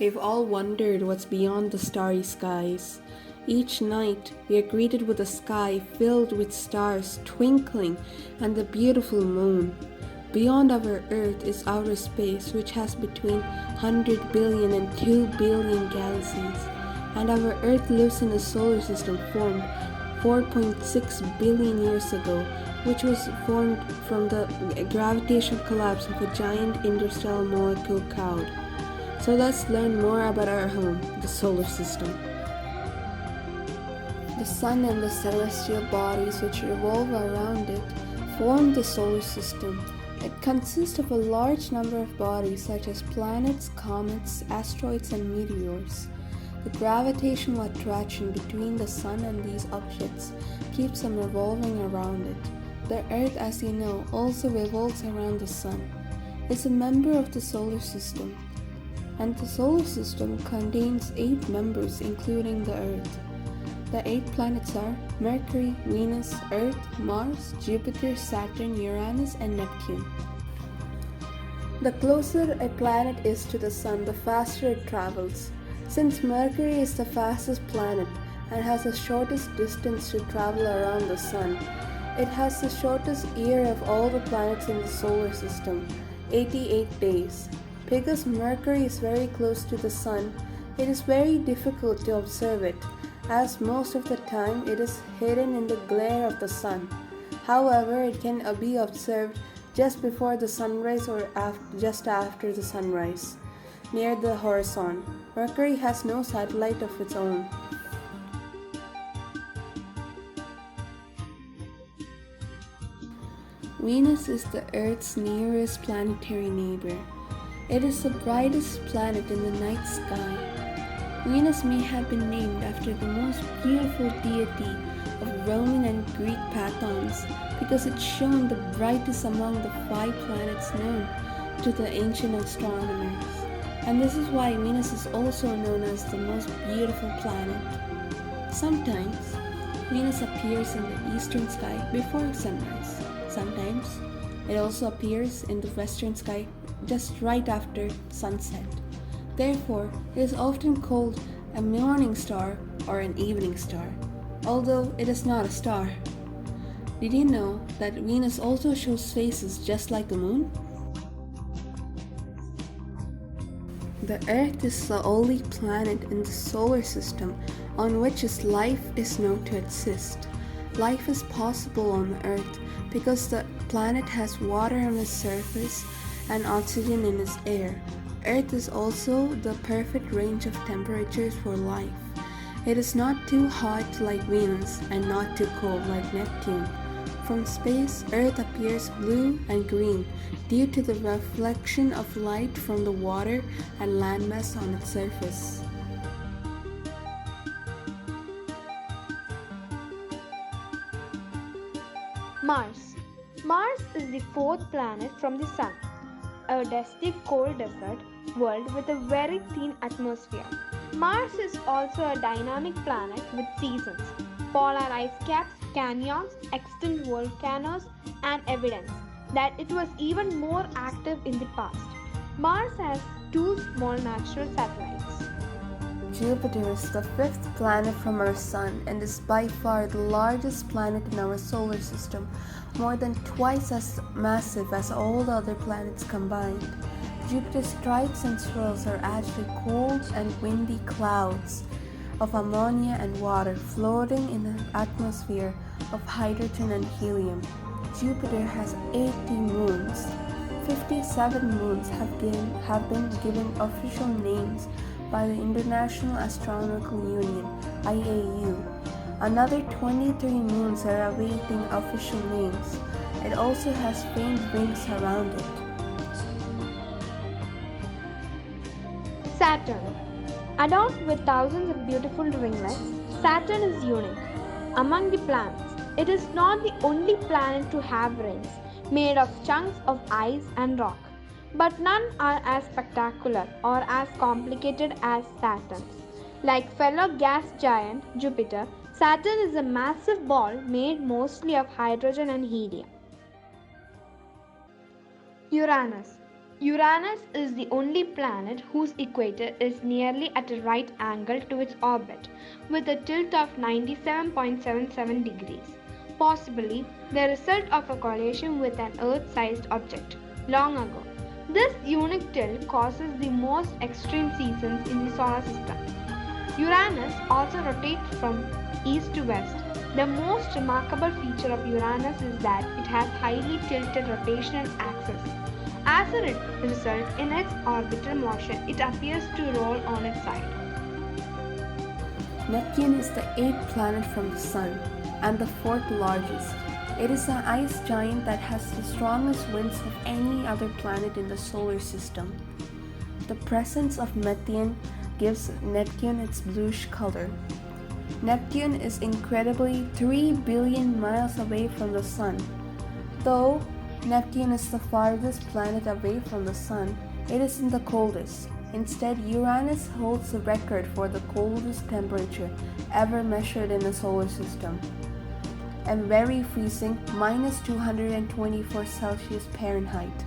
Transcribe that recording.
We've all wondered what's beyond the starry skies. Each night, we are greeted with a sky filled with stars twinkling and the beautiful moon. Beyond our Earth is outer space, which has between 100 billion and 2 billion galaxies. And our Earth lives in a solar system formed 4.6 billion years ago, which was formed from the gravitational collapse of a giant interstellar molecule cloud. So let's learn more about our home, the solar system. The Sun and the celestial bodies which revolve around it form the solar system. It consists of a large number of bodies such as planets, comets, asteroids, and meteors. The gravitational attraction between the Sun and these objects keeps them revolving around it. The Earth, as you know, also revolves around the Sun. It's a member of the solar system, and the solar system contains 8 members including the Earth. The 8 planets are Mercury, Venus, Earth, Mars, Jupiter, Saturn, Uranus, and Neptune. The closer a planet is to the Sun, the faster it travels. Since Mercury is the fastest planet and has the shortest distance to travel around the Sun, it has the shortest year of all the planets in the solar system, 88 days. Because Mercury is very close to the Sun, it is very difficult to observe it, as most of the time it is hidden in the glare of the Sun. However, it can be observed just before the sunrise or just after the sunrise, near the horizon. Mercury has no satellite of its own. Venus is the Earth's nearest planetary neighbor. It is the brightest planet in the night sky. Venus may have been named after the most beautiful deity of Roman and Greek pantheons because it shone the brightest among the 5 planets known to the ancient astronomers. And this is why Venus is also known as the most beautiful planet. Sometimes, Venus appears in the eastern sky before sunrise. Sometimes, it also appears in the western sky just right after sunset. Therefore, it is often called a morning star or an evening star, although it is not a star. Did you know that Venus also shows faces just like the moon? The Earth is the only planet in the solar system on which life is known to exist. Life is possible on the Earth because the planet has water on its surface and oxygen in its air. Earth is also the perfect range of temperatures for life. It is not too hot like Venus and not too cold like Neptune. From space, Earth appears blue and green due to the reflection of light from the water and landmass on its surface. Mars. Mars is the 4th planet from the Sun, a dusty cold desert world with a very thin atmosphere. Mars is also a dynamic planet with seasons, polar ice caps, canyons, extinct volcanoes, and evidence that it was even more active in the past. Mars has 2 small natural satellites. Jupiter is the 5th planet from our Sun and is by far the largest planet in our solar system, more than twice as massive as all the other planets combined. Jupiter's stripes and swirls are actually cold and windy clouds of ammonia and water floating in an atmosphere of hydrogen and helium. Jupiter has 80 moons. 57 moons have been given official names by the International Astronomical Union (IAU). Another 23 moons are awaiting official names. It also has faint rings around it. Saturn. Adorned with thousands of beautiful ringlets, Saturn is unique. Among the planets, it is not the only planet to have rings made of chunks of ice and rock, but none are as spectacular or as complicated as Saturn's. Like fellow gas giant Jupiter, Saturn is a massive ball made mostly of hydrogen and helium. Uranus. Uranus is the only planet whose equator is nearly at a right angle to its orbit, with a tilt of 97.77 degrees, possibly the result of a collision with an Earth sized object long ago. This unique tilt causes the most extreme seasons in the solar system. Uranus also rotates from east to west. The most remarkable feature of Uranus is that it has highly tilted rotational axis. As a result, in its orbital motion, it appears to roll on its side. Neptune is the eighth planet from the Sun and the fourth largest. It is an ice giant that has the strongest winds of any other planet in the solar system. The presence of methane gives Neptune its bluish color. Neptune is incredibly 3 billion miles away from the Sun. Though Neptune is the farthest planet away from the Sun, it isn't the coldest. Instead, Uranus holds the record for the coldest temperature ever measured in the solar system, and very freezing, minus 224 Celsius Fahrenheit.